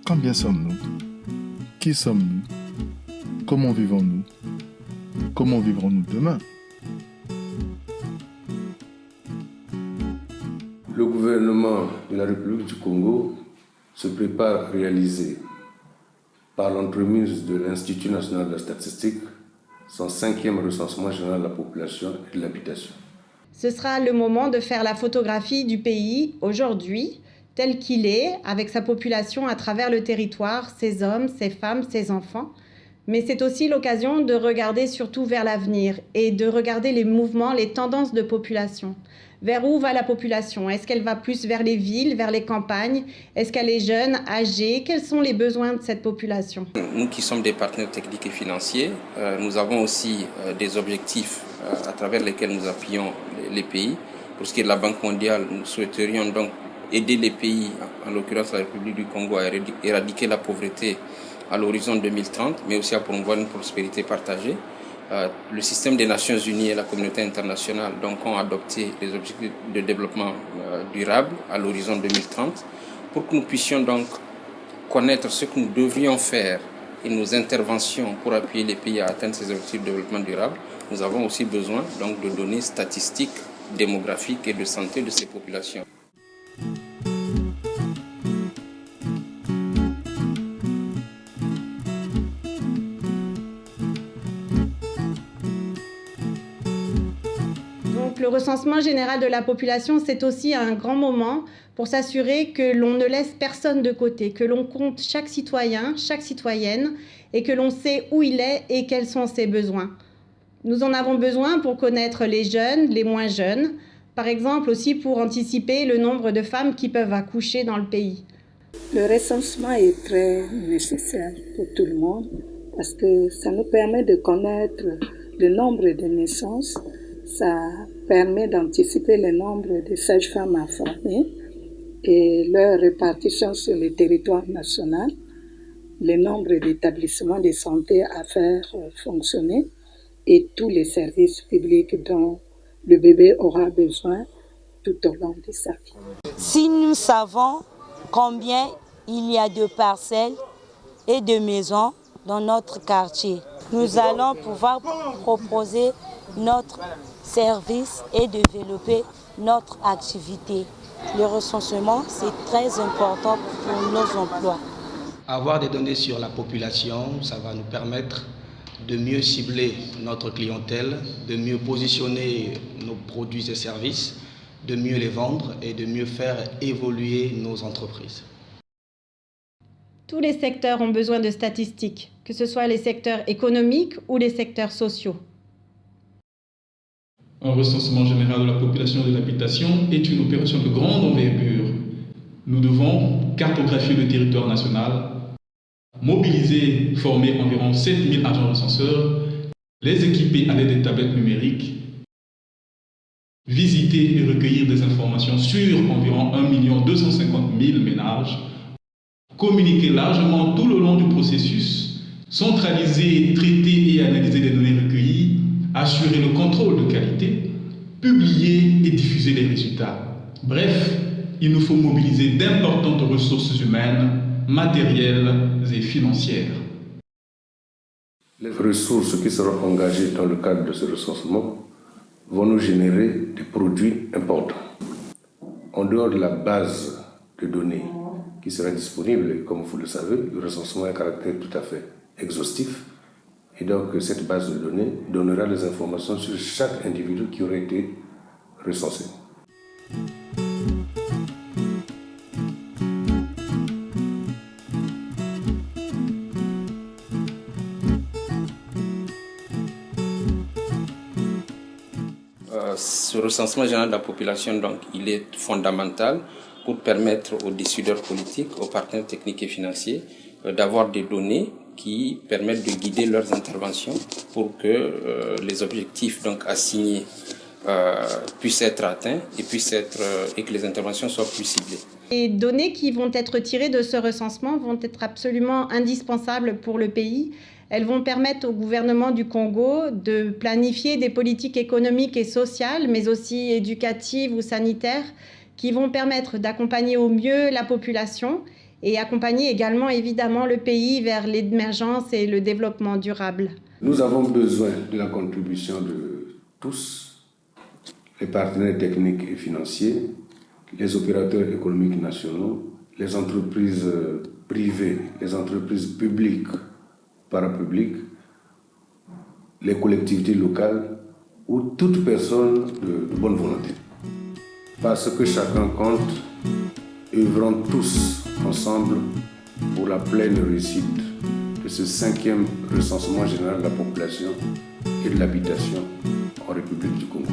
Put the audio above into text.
Combien sommes-nous? Qui sommes-nous? Comment vivons-nous? Comment vivrons-nous demain? Le gouvernement de la République du Congo se prépare à réaliser, par l'entremise de l'Institut national de la statistique, son 5e recensement général de la population et de l'habitation. Ce sera le moment de faire la photographie du pays aujourd'hui, tel qu'il est, avec sa population à travers le territoire, ses hommes, ses femmes, ses enfants. Mais c'est aussi l'occasion de regarder surtout vers l'avenir et de regarder les mouvements, les tendances de population. Vers où va la population? Est-ce qu'elle va plus vers les villes, vers les campagnes? Est-ce qu'elle est jeune, âgée? Quels sont les besoins de cette population? Nous qui sommes des partenaires techniques et financiers, nous avons aussi des objectifs à travers lesquels nous appuyons les pays. Pour ce qui est de la Banque mondiale, nous souhaiterions donc aider les pays, en l'occurrence la République du Congo, à éradiquer la pauvreté à l'horizon 2030, mais aussi à promouvoir une prospérité partagée. Le système des Nations Unies et la communauté internationale donc, ont adopté les objectifs de développement durable à l'horizon 2030 pour que nous puissions donc connaître ce que nous devrions faire et nos interventions pour appuyer les pays à atteindre ces objectifs de développement durable. Nous avons aussi besoin donc, de données statistiques, démographiques et de santé de ces populations. Donc, le recensement général de la population, c'est aussi un grand moment pour s'assurer que l'on ne laisse personne de côté, que l'on compte chaque citoyen, chaque citoyenne et que l'on sait où il est et quels sont ses besoins. Nous en avons besoin pour connaître les jeunes, les moins jeunes, par exemple aussi pour anticiper le nombre de femmes qui peuvent accoucher dans le pays. Le recensement est très nécessaire pour tout le monde parce que ça nous permet de connaître le nombre de naissances, ça permet d'anticiper le nombre de sages-femmes à former et leur répartition sur le territoire national, le nombre d'établissements de santé à faire fonctionner et tous les services publics dont le bébé aura besoin tout au long de sa vie. Si nous savons combien il y a de parcelles et de maisons dans notre quartier, nous allons pouvoir proposer notre service et développer notre activité. Le recensement, c'est très important pour nos emplois. Avoir des données sur la population, ça va nous permettre de mieux cibler notre clientèle, de mieux positionner nos produits et services, de mieux les vendre et de mieux faire évoluer nos entreprises. Tous les secteurs ont besoin de statistiques, que ce soit les secteurs économiques ou les secteurs sociaux. Un recensement général de la population et de l'habitation est une opération de grande envergure. Nous devons cartographier le territoire national, mobiliser, former environ 7000 agents recenseurs, les équiper à l'aide des tablettes numériques, visiter et recueillir des informations sur environ 1 250 000 ménages, communiquer largement tout le long du processus, centraliser, traiter et analyser les données recueillies, assurer le contrôle de qualité, publier et diffuser les résultats. Bref, il nous faut mobiliser d'importantes ressources humaines, matérielles et financières. Les ressources qui seront engagées dans le cadre de ce recensement vont nous générer des produits importants. En dehors de la base de données qui sera disponible, comme vous le savez, le recensement a un caractère tout à fait exhaustif. Et donc, cette base de données donnera des informations sur chaque individu qui aurait été recensé. Ce recensement général de la population, donc, il est fondamental pour permettre aux décideurs politiques, aux partenaires techniques et financiers d'avoir des données qui permettent de guider leurs interventions pour que les objectifs donc, assignés puissent être atteints et que les interventions soient plus ciblées. Les données qui vont être tirées de ce recensement vont être absolument indispensables pour le pays. Elles vont permettre au gouvernement du Congo de planifier des politiques économiques et sociales, mais aussi éducatives ou sanitaires, qui vont permettre d'accompagner au mieux la population et accompagner également évidemment le pays vers l'émergence et le développement durable. Nous avons besoin de la contribution de tous, les partenaires techniques et financiers, les opérateurs économiques nationaux, les entreprises privées, les entreprises publiques, parapubliques, les collectivités locales ou toute personne de bonne volonté. Parce que chacun compte, œuvrons tous ensemble pour la pleine réussite de ce 5e recensement général de la population et de l'habitation en République du Congo.